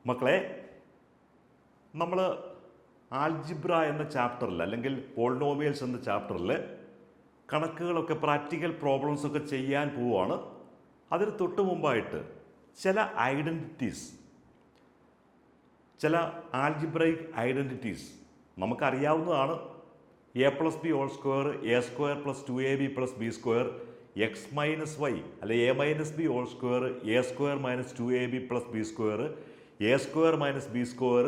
മക്കളെ, നമ്മൾ ആൽജിബ്ര എന്ന ചാപ്റ്ററിൽ അല്ലെങ്കിൽ പോളിനോമിയൽസ് എന്ന ചാപ്റ്ററിൽ കണക്കുകളൊക്കെ പ്രാക്ടിക്കൽ പ്രോബ്ലംസ് ഒക്കെ ചെയ്യാൻ പോവുകയാണ്. അതിന് തൊട്ട് മുമ്പായിട്ട് ചില ഐഡൻറ്റിറ്റീസ്, ചില ആൽജിബ്രൈക് ഐഡൻറ്റിറ്റീസ് നമുക്കറിയാവുന്നതാണ്. A plus B whole square, A square plus 2ab plus B square, X minus Y അല്ലെ A minus B whole square, A square minus 2ab plus B square, A square minus B square,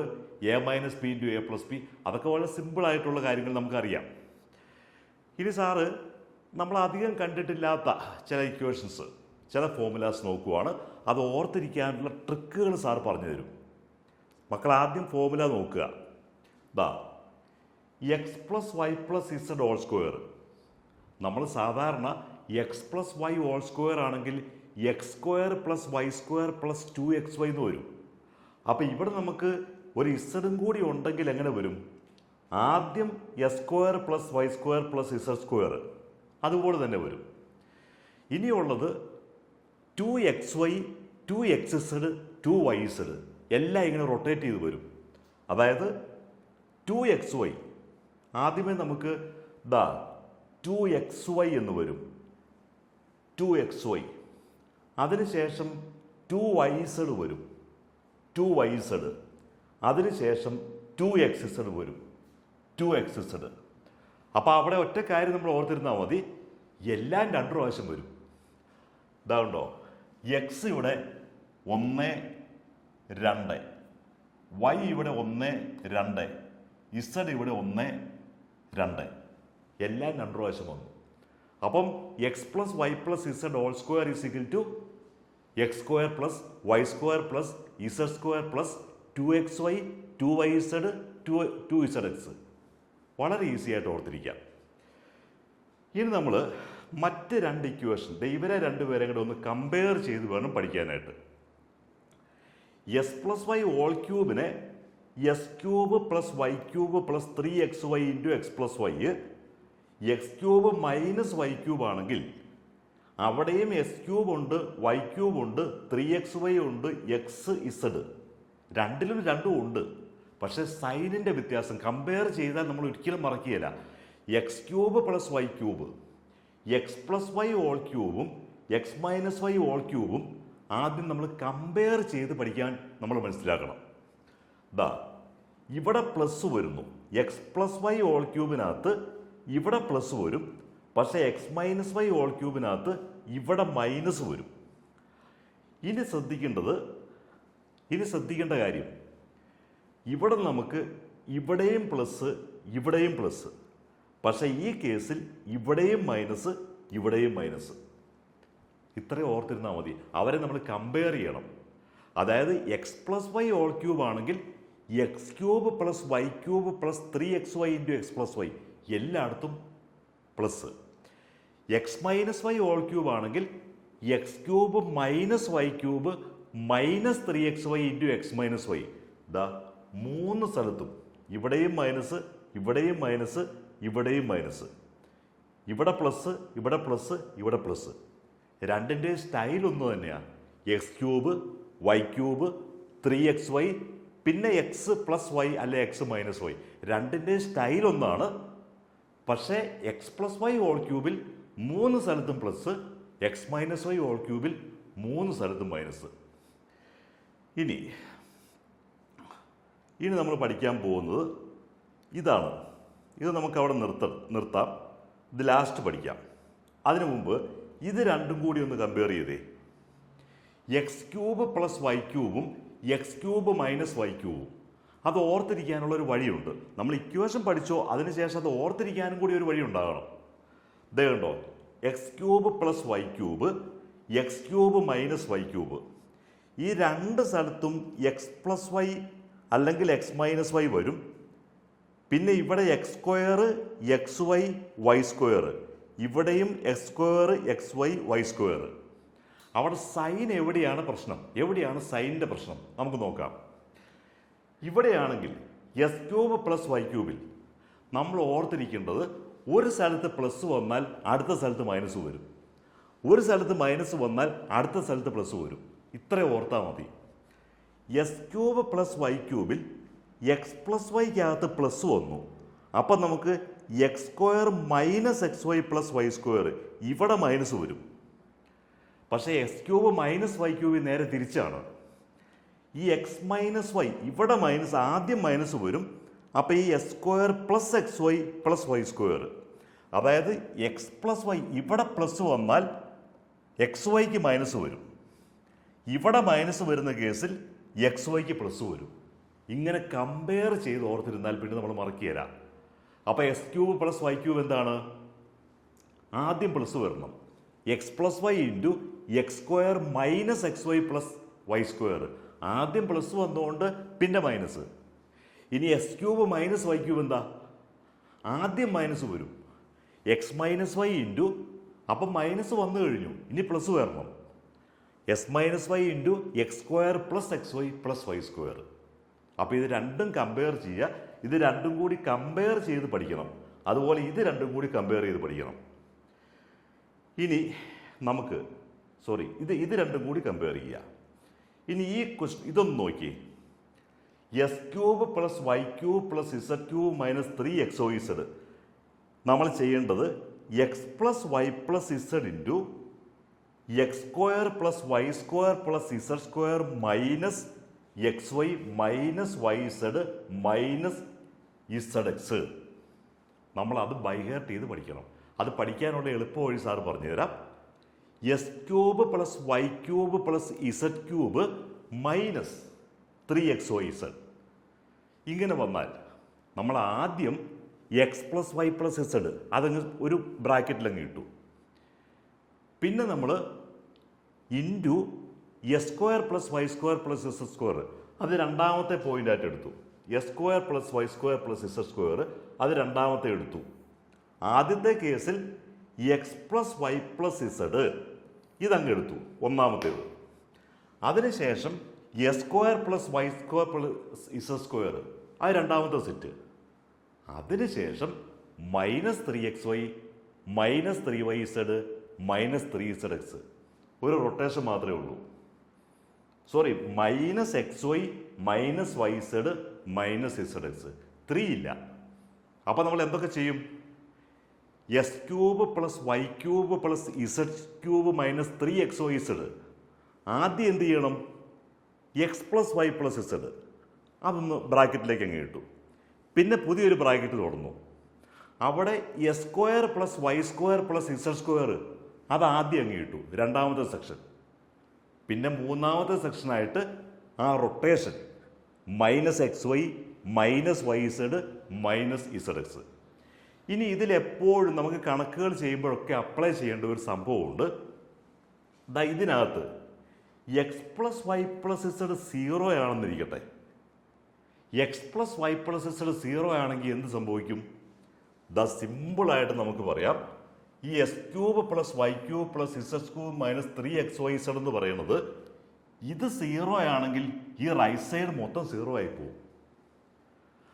A minus B into A plus B. അതൊക്കെ വളരെ സിമ്പിളായിട്ടുള്ള കാര്യങ്ങൾ നമുക്കറിയാം. ഇനി sir നമ്മൾ അധികം കണ്ടിട്ടില്ലാത്ത ചില ഇക്വേഷൻസ്, ചില ഫോർമുലാസ് നോക്കുവാണ്. അത് ഓർത്തിരിക്കാനുള്ള ട്രിക്കുകൾ സാർ പറഞ്ഞു തരും. മക്കൾ ആദ്യം ഫോർമുല നോക്കുക. ദാ X plus Y plus Z whole square. നമ്മൾ സാധാരണ X plus Y whole square ആണെങ്കിൽ X square plus Y square plus 2xy എന്ന് വരും. അപ്പോൾ ഇവിടെ നമുക്ക് ഒരു ഇസഡും കൂടി ഉണ്ടെങ്കിൽ എങ്ങനെ വരും? ആദ്യം x square plus Y square plus z square, അതുപോലെ തന്നെ വരും. ഇനിയുള്ളത് 2xy 2xz 2yz എല്ലാം ഇങ്ങനെ റൊട്ടേറ്റ് ചെയ്ത് വരും. അതായത് 2xy ആദ്യമേ നമുക്ക് ദാ 2xy എന്ന് വരും, 2xy. അതിനുശേഷം 2yz വരും, 2yz. അതിനുശേഷം 2xz വരും, 2xz. അപ്പോൾ അവിടെ ഒറ്റ കാര്യം നമ്മൾ ഓർത്തിരുന്നാൽ മതി, എല്ലാം 2 പ്രാവശ്യം വരും. ഇതാണ്ടോ, എക്സ് ഇവിടെ 1 2, വൈ ഇവിടെ 1 2, ഇസഡ് ഇവിടെ 1 2, എല്ലാം 2 പ്രാവശ്യം വന്നു. അപ്പം x plus Y plus Z whole square is equal to x square plus Y square plus z square plus 2xy 2yz 2zx. വളരെ ഈസി ആയിട്ട് ഓർത്തിരിക്കാം. ഇനി നമ്മൾ മറ്റ് 2 ഇക്വേഷൻ, ഇവരെ രണ്ടുപേരെ കൂടെ ഒന്ന് കമ്പയർ ചെയ്ത് വേണം പഠിക്കാനായിട്ട്. എസ് പ്ലസ് വൈ ഹോൾ ക്യൂബിനെ X cube plus Y cube plus 3xy into X plus Y, X cube minus Y cube ആണെങ്കിൽ അവിടെയും എസ് ക്യൂബ് ഉണ്ട്, വൈ ക്യൂബ് ഉണ്ട്, 3xy ഉണ്ട്, എക്സ് ഇസഡ് രണ്ടിലും 2 ഉണ്ട്. പക്ഷേ സൈനിൻ്റെ വ്യത്യാസം കമ്പയർ ചെയ്താൽ നമ്മൾ ഒരിക്കലും മറക്കുകയില്ല. X cube plus Y cube, X plus Y whole ക്യൂബും എക്സ് മൈനസ് വൈ ഹോൾ ക്യൂബും ആദ്യം നമ്മൾ കമ്പയർ ചെയ്ത് പഠിക്കാൻ നമ്മൾ മനസ്സിലാക്കണം. ദാ ഇവിടെ പ്ലസ് വരുന്നു, എക്സ് പ്ലസ് വൈ ഹോൾ ക്യൂബിനകത്ത് ഇവിടെ പ്ലസ് വരും. പക്ഷേ എക്സ് മൈനസ് വൈ ഹോൾ ക്യൂബിനകത്ത് ഇവിടെ മൈനസ് വരും. ഇനി ശ്രദ്ധിക്കേണ്ട കാര്യം, ഇവിടെ നമുക്ക് ഇവിടെയും പ്ലസ് ഇവിടെയും പ്ലസ്, പക്ഷേ ഈ കേസിൽ ഇവിടെയും മൈനസ് ഇവിടെയും മൈനസ്. ഇത്രയും ഓർത്തിരുന്നാൽ മതി. അവരെ നമ്മൾ കമ്പയർ ചെയ്യണം. അതായത് X plus Y whole cube ആണെങ്കിൽ X cube plus Y cube plus 3xy into X plus Y എല്ലായിടത്തും plus. X minus Y whole cube ആണെങ്കിൽ X cube minus Y cube minus 3xy into X minus Y. ദാ 3 സ്ഥലത്തും ഇവിടെയും minus ഇവിടെയും minus ഇവിടെയും minus, ഇവിടെ plus ഇവിടെ plus ഇവിടെ പ്ലസ്. രണ്ടിൻ്റെ സ്റ്റൈൽ ഒന്ന് തന്നെയാണ്. X cube Y cube 3xy പിന്നെ എക്സ് പ്ലസ് വൈ അല്ലെ എക്സ് മൈനസ് വൈ, രണ്ടിൻ്റെ സ്റ്റൈൽ ഒന്നാണ്. പക്ഷേ എക്സ് പ്ലസ് വൈ ഹോൾ ക്യൂബിൽ 3 സ്ഥലത്തും plus, X minus Y whole ക്യൂബിൽ 3 സ്ഥലത്തും മൈനസ്. ഇനി നമ്മൾ പഠിക്കാൻ പോകുന്നത് ഇതാണ്. ഇത് നമുക്ക് അവിടെ നിർത്താം. ഇത് ലാസ്റ്റ് പഠിക്കാം. അതിനു മുമ്പ് ഇത് രണ്ടും കൂടി ഒന്ന് കമ്പയർ ചെയ്തേ. എക്സ് ക്യൂബ് പ്ലസ് വൈ ക്യൂബും എക്സ് ക്യൂബ് മൈനസ് വൈ ക്യൂബും. അത് ഓർത്തിരിക്കാനുള്ളൊരു വഴിയുണ്ട്. നമ്മൾ ഇക്വേഷൻ പഠിച്ചോ, അതിനുശേഷം അത് ഓർത്തിരിക്കാനും കൂടി ഒരു വഴി ഉണ്ടാകണം. ഇതേ കണ്ടോ, X cube plus Y cube X cube minus Y cube. ഈ 2 സ്ഥലത്തും എക്സ് പ്ലസ് വൈ അല്ലെങ്കിൽ എക്സ് മൈനസ് വൈ വരും. പിന്നെ ഇവിടെ X square X Y Y square, ഇവിടെയും X square X Y Y square. അവിടെ സൈൻ എവിടെയാണ് പ്രശ്നം? എവിടെയാണ് സൈനിൻ്റെ പ്രശ്നം? നമുക്ക് നോക്കാം. ഇവിടെയാണെങ്കിൽ എസ് ക്യൂബ് പ്ലസ് വൈ ക്യൂബിൽ നമ്മൾ ഓർത്തിരിക്കേണ്ടത്, ഒരു സ്ഥലത്ത് പ്ലസ് വന്നാൽ അടുത്ത സ്ഥലത്ത് മൈനസ് വരും, ഒരു സ്ഥലത്ത് മൈനസ് വന്നാൽ അടുത്ത സ്ഥലത്ത് പ്ലസ് വരും. ഇത്ര ഓർത്താൽ മതി. എസ് ക്യൂബ് പ്ലസ് വൈ ക്യൂബിൽ എക്സ് പ്ലസ് വൈക്കകത്ത് പ്ലസ് വന്നു. അപ്പം നമുക്ക് X square minus X Y plus Y square ഇവിടെ മൈനസ് വരും. പക്ഷേ എക്സ് ക്യൂബ് മൈനസ് വൈ ക്യൂബിൽ നേരെ തിരിച്ചാണ്. ഈ എക്സ് മൈനസ് വൈ ഇവിടെ മൈനസ്, ആദ്യം മൈനസ് വരും. അപ്പോൾ ഈ X square plus X Y plus Y square, അതായത് എക്സ് പ്ലസ് വൈ ഇവിടെ പ്ലസ് വന്നാൽ എക്സ് വൈക്ക് മൈനസ് വരും. ഇവിടെ മൈനസ് വരുന്ന കേസിൽ എക്സ് വൈക്ക് പ്ലസ് വരും. ഇങ്ങനെ കമ്പയർ ചെയ്ത് ഓർത്തിരുന്നാൽ പിന്നെ നമ്മൾ മറക്കുകയില്ല. അപ്പോൾ x cube plus Y cube എന്താണ്? ആദ്യം പ്ലസ് വരണം. X plus y into x square minus X Y plus Y square, ആദ്യം പ്ലസ് വന്നുകൊണ്ട് പിന്നെ മൈനസ്. ഇനി x cube minus Y cube എന്താ? ആദ്യം മൈനസ് വരും. എക്സ് മൈനസ് വൈ ഇൻറ്റു, അപ്പം മൈനസ് വന്നു കഴിഞ്ഞു, ഇനി പ്ലസ് വരണം. X minus y into x square plus X Y plus Y square. അപ്പോൾ ഇത് രണ്ടും കമ്പയർ ചെയ്യുക. ഇത് രണ്ടും കൂടി കമ്പയർ ചെയ്ത് പഠിക്കണം. അതുപോലെ ഇത് രണ്ടും കൂടി കമ്പയർ ചെയ്ത് പഠിക്കണം. ഇനി നമുക്ക് ഇത് രണ്ടും കൂടി കമ്പയർ ചെയ്യുക. ഇനി ഈ ഇതൊന്ന് നോക്കി. X cube plus Y cube plus z cube minus 3xyz. നമ്മൾ ചെയ്യേണ്ടത് x plus Y plus z into x square plus Y square plus z square minus X y minus y z minus z x. നമ്മളത് by heart ചെയ്ത് പഠിക്കണം. അത് പഠിക്കാനുള്ള എളുപ്പ വഴി സാറ് പറഞ്ഞുതരാം. X cube plus Y cube plus z cube minus 3xyz. ഇങ്ങനെ വന്നാൽ നമ്മൾ ആദ്യം x plus Y plus z അതങ്ങ് ഒരു ബ്രാക്കറ്റിലങ്ങ് ഇട്ടു. പിന്നെ നമ്മൾ into x square plus Y square plus z square അത് രണ്ടാമത്തെ പോയിൻ്റായിട്ട് എടുത്തു. X square plus Y square plus z square അത് രണ്ടാമത്തെ എടുത്തു. ആദ്യത്തെ കേസിൽ x plus Y plus z ഇതങ്ങ് എടുത്തു, ഒന്നാമത്തേത്. അതിനുശേഷം x square plus Y square plus z square അത് രണ്ടാമത്തെ സെറ്റ്. അതിനുശേഷം minus 3xy minus 3yz minus 3zx. ഒരു റൊട്ടേഷൻ മാത്രമേ ഉള്ളൂ. Minus XY minus YZ minus ZX. 3 ഇല്ല. അപ്പോൾ നമ്മൾ എന്തൊക്കെ ചെയ്യും? X cube plus Y cube plus z cube minus 3xyz. ആദ്യം എന്ത് ചെയ്യണം? X plus Y plus z അതൊന്ന് ബ്രാക്കറ്റിലേക്ക് അങ്ങ് ഇട്ടു. പിന്നെ പുതിയൊരു ബ്രാക്കറ്റ് തുറന്നു. അവിടെ x square plus Y square plus z square അത് ആദ്യം അങ്ങ് ഇട്ടു, രണ്ടാമത്തെ സെക്ഷൻ. പിന്നെ മൂന്നാമത്തെ സെക്ഷനായിട്ട് ആ rotation minus XY minus YZ minus ZX. ഇനി ഇതിലെപ്പോഴും നമുക്ക് കണക്കുകൾ ചെയ്യുമ്പോഴൊക്കെ അപ്ലൈ ചെയ്യേണ്ട ഒരു സംഭവമുണ്ട്. ഇതിനകത്ത് x plus Y plus z 0 ആണെന്നിരിക്കട്ടെ. X plus Y plus z 0 ആണെങ്കിൽ എന്ത് സംഭവിക്കും? സിമ്പിളായിട്ട് നമുക്ക് പറയാം, ഈ x cube plus Y cube plus z cube minus 3xyz എന്ന് പറയുന്നത് ഇത് 0 ആണെങ്കിൽ ഈ റൈറ്റ് സൈഡ് മൊത്തം 0 ആയി പോകും.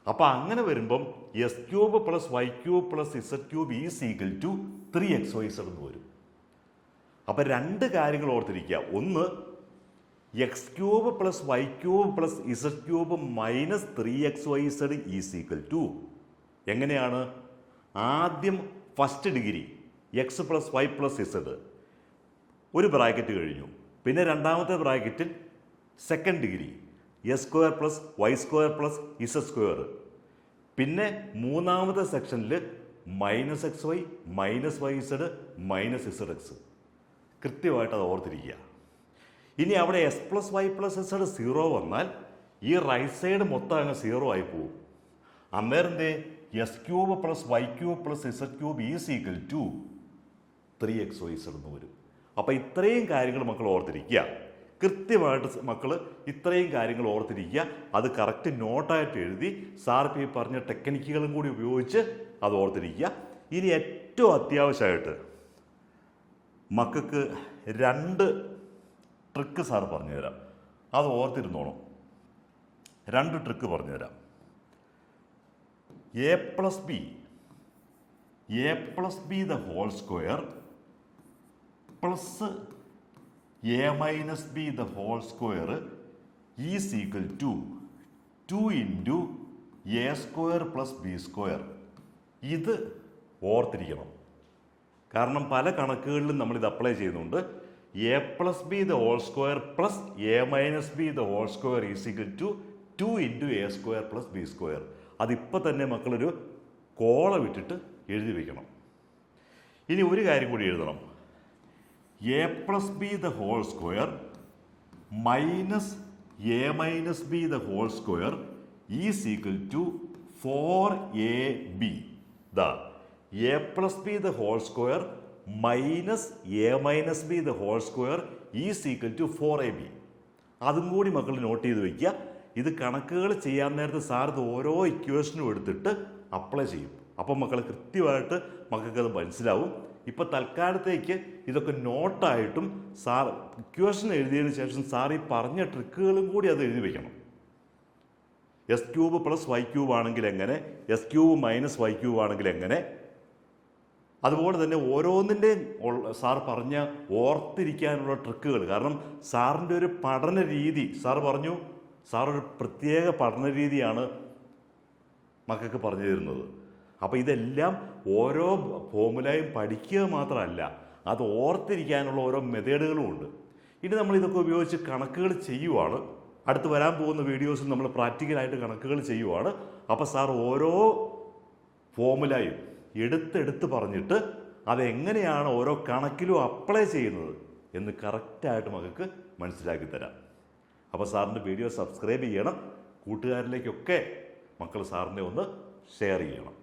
അപ്പം അങ്ങനെ വരുമ്പം x cube plus Y cube plus z cube is equal to 3xyz എന്ന് വരും. അപ്പം രണ്ട് കാര്യങ്ങൾ ഓർത്തിരിക്കുക. ഒന്ന്, x cube plus Y cube plus z cube minus 3xyz is equal to എങ്ങനെയാണ്? ആദ്യം first degree x plus Y plus z ഒരു ബ്രാക്കറ്റ് കഴിഞ്ഞു. പിന്നെ രണ്ടാമത്തെ ബ്രാക്കറ്റിൽ second degree x square plus Y square plus z square. പിന്നെ മൂന്നാമത്തെ സെക്ഷനിൽ minus XY minus YZ minus ZX. കൃത്യമായിട്ട് അത് ഓർത്തിരിക്കുക. ഇനി അവിടെ x plus Y plus z 0 വന്നാൽ ഈ റൈറ്റ് സൈഡ് മൊത്തം അങ്ങ് 0 ആയി പോകും. അന്നേരം x cube plus Y cube plus z cube is equal to 3xyz എന്ന് വരും. അപ്പോൾ ഇത്രയും കാര്യങ്ങൾ മക്കൾ ഓർത്തിരിക്കുക. കൃത്യമായിട്ട് മക്കൾ ഇത്രയും കാര്യങ്ങൾ ഓർത്തിരിക്കുക. അത് കറക്റ്റ് നോട്ടായിട്ട് എഴുതി സാർ ഈ പറഞ്ഞ ടെക്നിക്കുകളും കൂടി ഉപയോഗിച്ച് അത് ഓർത്തിരിക്കുക. ഇനി ഏറ്റവും അത്യാവശ്യമായിട്ട് മക്കൾക്ക് 2 ട്രിക്ക് സാർ പറഞ്ഞുതരാം. അത് ഓർത്തിരുന്നോണം. 2 ട്രിക്ക് പറഞ്ഞുതരാം. A plus b the whole square plus a minus b the whole square is equal to 2 into a square plus B square. ഇത് ഓർത്തിരിക്കണം. കാരണം പല കണക്കുകളിലും നമ്മളിത് അപ്ലൈ ചെയ്യുന്നുണ്ട്. A plus b the whole square plus a minus b the whole square is equal to 2 into a square plus B square. അതിപ്പോൾ തന്നെ മക്കളൊരു column ഇട്ടിട്ട് എഴുതി വയ്ക്കണം. ഇനി ഒരു കാര്യം കൂടി എഴുതണം. A plus b the whole square minus a minus b the whole square is equal to 4ab. ദാ a plus b the whole square minus a minus b the whole square is equal to 4ab. അതും കൂടി മക്കൾ not ചെയ്ത് വയ്ക്കുക. ഇത് കണക്കുകൾ ചെയ്യാൻ നേരത്ത് സാർ ഇത് ഓരോ ഇക്വേഷനും എടുത്തിട്ട് അപ്ലൈ ചെയ്യും. അപ്പം മക്കൾ കൃത്യമായിട്ട് മക്കൾക്കത് മനസ്സിലാവും. ഇപ്പോൾ തൽക്കാലത്തേക്ക് ഇതൊക്കെ നോട്ടായിട്ടും സാർ ഇക്വേഷൻ എഴുതിയതിന് ശേഷം സാർ ഈ പറഞ്ഞ ട്രിക്കുകളും കൂടി അത് എഴുതി വയ്ക്കണം. X cube plus Y cube ആണെങ്കിൽ എങ്ങനെ, x cube minus Y cube ആണെങ്കിൽ എങ്ങനെ, അതുപോലെ തന്നെ ഓരോന്നിൻ്റെയും സാർ പറഞ്ഞ ഓർത്തിരിക്കാനുള്ള ട്രിക്കുകൾ. കാരണം സാറിൻ്റെ ഒരു പഠന രീതി സാർ പറഞ്ഞു, സാർ ഒരു പ്രത്യേക പഠന രീതിയാണ് മക്കൾക്ക് പറഞ്ഞു തരുന്നത്. അപ്പോൾ ഇതെല്ലാം ഓരോ ഫോമുലയും പഠിക്കുക മാത്രമല്ല, അത് ഓർത്തിരിക്കാനുള്ള ഓരോ മെത്തേഡുകളും ഉണ്ട്. ഇനി നമ്മൾ ഇതൊക്കെ ഉപയോഗിച്ച് കണക്കുകൾ ചെയ്യുവാണ്. അടുത്ത് വരാൻ പോകുന്ന വീഡിയോസിൽ നമ്മൾ പ്രാക്ടിക്കലായിട്ട് കണക്കുകൾ ചെയ്യുവാണ്. അപ്പോൾ സാർ ഓരോ ഫോമുലയും എടുത്തെടുത്ത് പറഞ്ഞിട്ട് അതെങ്ങനെയാണ് ഓരോ കണക്കിലും അപ്ലൈ ചെയ്യുന്നത് എന്ന് കറക്റ്റായിട്ട് മക്കൾക്ക് മനസ്സിലാക്കി തരാം. അപ്പോൾ സാറിൻ്റെ വീഡിയോ സബ്സ്ക്രൈബ് ചെയ്യണം. കൂട്ടുകാരിലേക്കൊക്കെ മക്കൾ സാറിനെ ഒന്ന് ഷെയർ ചെയ്യണം.